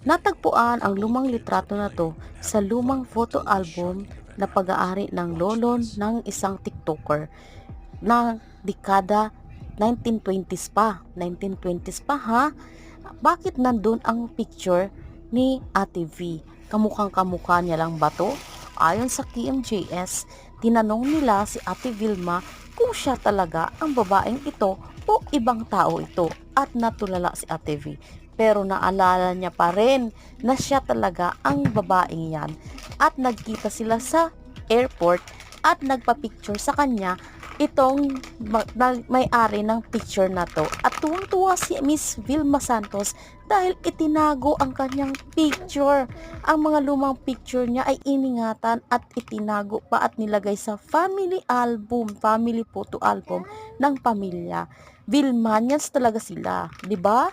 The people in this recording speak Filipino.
Natagpuan ang lumang litrato na to sa lumang photo album na pag-aari ng lolo ng isang TikToker na dekada 1920s pa. 1920s pa ha? Bakit nandun ang picture ni Ate V? Kamukhang kamukha niya lang ba to? Ayon sa KMJS, tinanong nila si Ate Vilma kung siya talaga ang babaeng ito o ibang tao ito at natulala si Ate V. Pero naalala niya pa rin na siya talaga ang babaeng yan at nagkita sila sa airport at nagpa-picture sa kanya itong may-ari ng picture na to. At tuwang-tuwa si Miss Vilma Santos dahil itinago ang kanyang picture. Ang mga lumang picture niya ay iningatan at itinago pa at nilagay sa family album, family photo album ng pamilya. Vilmanians talaga sila, di ba?